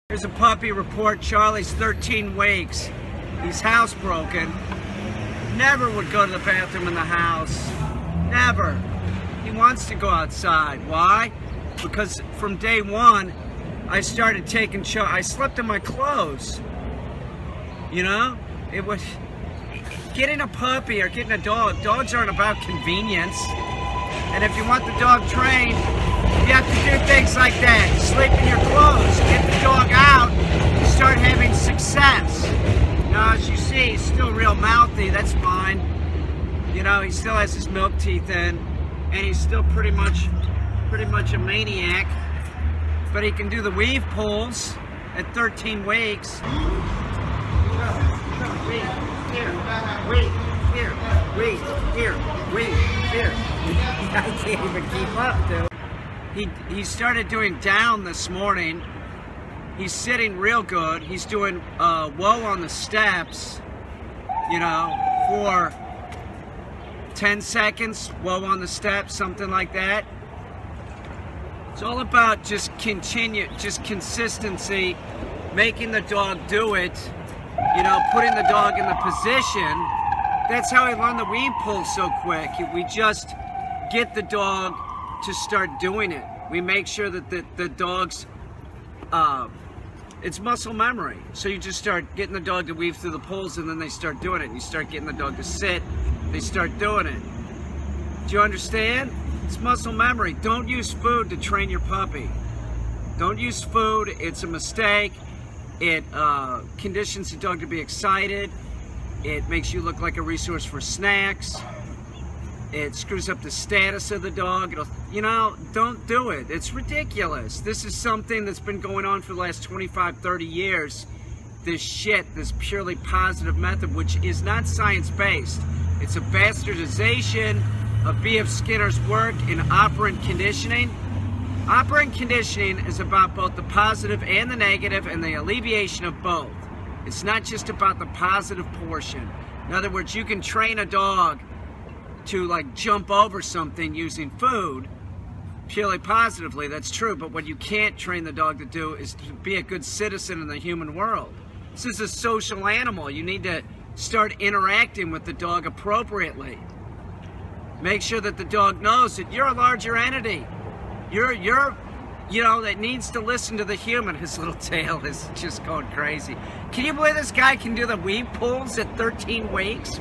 Here's a puppy report. Charlie's 13 weeks. He's housebroken. Never would go to the bathroom in the house. Never. He wants to go outside. Why? Because from day one, I started taking charge. I slept in my clothes. You know? It was... Getting a puppy or getting a dog, dogs aren't about convenience. And if you want the dog trained, you have to do things like that. Sleep in your clothes, get the dog out, start having success. Now, as you see, he's still real mouthy, that's fine. You know, he still has his milk teeth in, and he's still pretty much a maniac. But he can do the weave pulls at 13 weeks. Wait, here, wait, here. I can't even keep up, dude. He started doing down this morning. He's sitting real good. He's doing whoa on the steps, you know, for 10 seconds, whoa on the steps, something like that. It's all about just consistency, making the dog do it, you know, putting the dog in the position. That's how I learned the weave pull so quick. We just get the dog to start doing it. We make sure that the dog's, it's muscle memory. So you just start getting the dog to weave through the pulls, and then they start doing it. And you start getting the dog to sit, they start doing it. Do you understand? It's muscle memory. Don't use food to train your puppy. Don't use food, it's a mistake. It conditions the dog to be excited. It makes you look like a resource for snacks. It screws up the status of the dog. It'll, you know, don't do it. It's ridiculous. This is something that's been going on for the last 25, 30 years. This shit, this purely positive method, which is not science-based. It's a bastardization of B.F. Skinner's work in operant conditioning. Operant conditioning is about both the positive and the negative and the alleviation of both. It's not just about the positive portion. In other words, you can train a dog to like jump over something using food purely positively, that's true, but what you can't train the dog to do is to be a good citizen in the human world. This is a social animal. You need to start interacting with the dog appropriately. Make sure that the dog knows that you're a larger entity. You're you know, that needs to listen to the human. His little tail is just going crazy. Can you believe this guy can do the weave pulls at 13 weeks?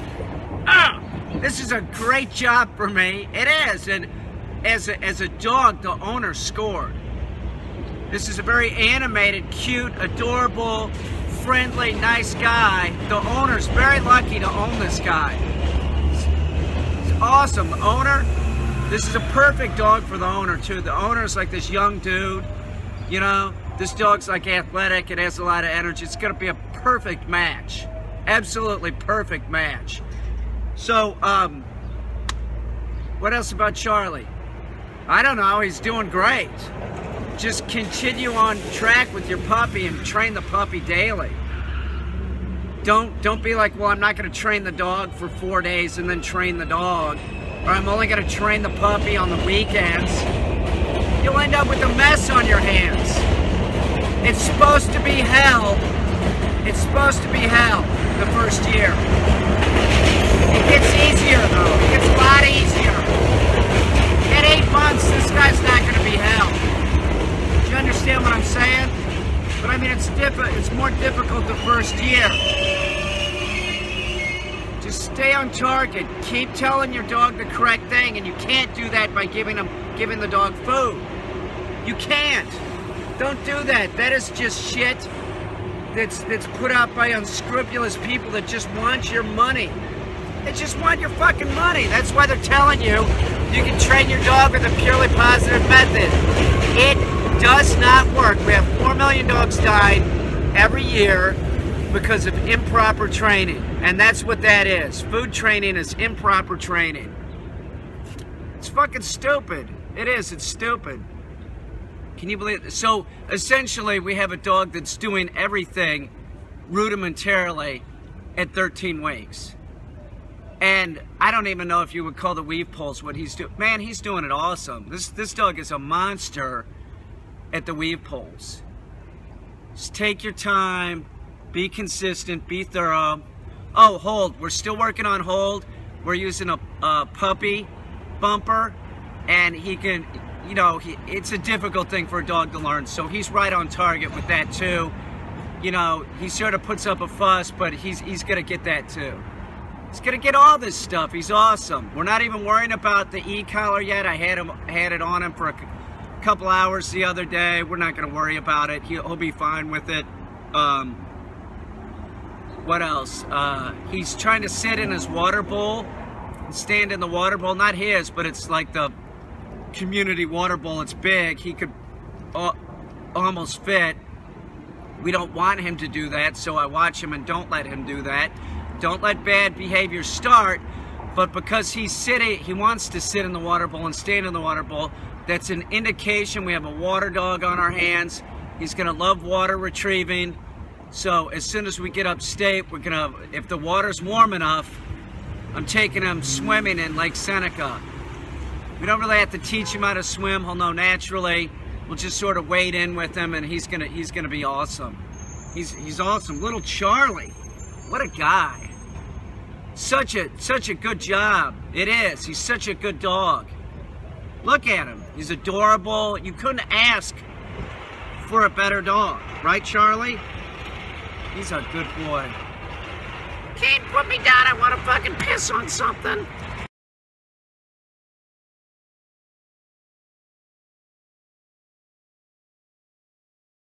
Ah! This is a great job for me. It is, and as a dog, the owner scored. This is a very animated, cute, adorable, friendly, nice guy. The owner's very lucky to own this guy. It's awesome. The owner, this is a perfect dog for the owner too. The owner's like this young dude, you know. This dog's like athletic, it has a lot of energy. It's gonna be a perfect match. Absolutely perfect match. So, what else about Charlie? I don't know, he's doing great. Just continue on track with your puppy and train the puppy daily. Don't be like, well, I'm not gonna train the dog for 4 days and then train the dog. Or I'm only gonna train the puppy on the weekends. You'll end up with a mess on your hands. It's supposed to be hell. It's supposed to be hell the first year. It gets easier though. It gets a lot easier. At 8 months, this guy's not going to be hell. Do you understand what I'm saying? But I mean, it's more difficult the first year. Just stay on target. Keep telling your dog the correct thing, and you can't do that by giving the dog food. You can't. Don't do that. That is just shit that's put out by unscrupulous people that just want your money. They just want your fucking money. That's why they're telling you you can train your dog with a purely positive method. It does not work. We have 4 million dogs died every year because of improper training. And that's what that is. Food training is improper training. It's fucking stupid. It is. It's stupid. Can you believe it? So essentially we have a dog that's doing everything rudimentarily at 13 weeks. And I don't even know if you would call the weave pulls what he's doing. Man, he's doing it awesome. This dog is a monster at the weave pulls. Just take your time, be consistent, be thorough. Oh, hold, we're still working on hold. We're using a puppy bumper, and he can, you know, it's a difficult thing for a dog to learn, so he's right on target with that too. You know, he sort of puts up a fuss, but he's gonna get that too. He's gonna get all this stuff. He's awesome. We're not even worrying about the e-collar yet. I had it on him for a couple hours the other day. We're not gonna worry about it. He'll be fine with it. What else? He's trying to sit in his water bowl, stand in the water bowl. Not his, but it's like the community water bowl. It's big. He could almost fit. We don't want him to do that, so I watch him and don't let him do that. Don't let bad behavior start, but because he's sitting, he wants to sit in the water bowl and stand in the water bowl, that's an indication we have a water dog on our hands. He's gonna love water retrieving. So as soon as we get upstate, we're gonna, if the water's warm enough, I'm taking him swimming in Lake Seneca. We don't really have to teach him how to swim. He'll know naturally. We'll just sort of wade in with him, and he's gonna be awesome. He's awesome. Little Charlie, what a guy. Such a good job. It is. He's such a good dog. Look at him. He's adorable. You couldn't ask for a better dog, right, Charlie? He's a good boy. Caine, put me down. I want to fucking piss on something.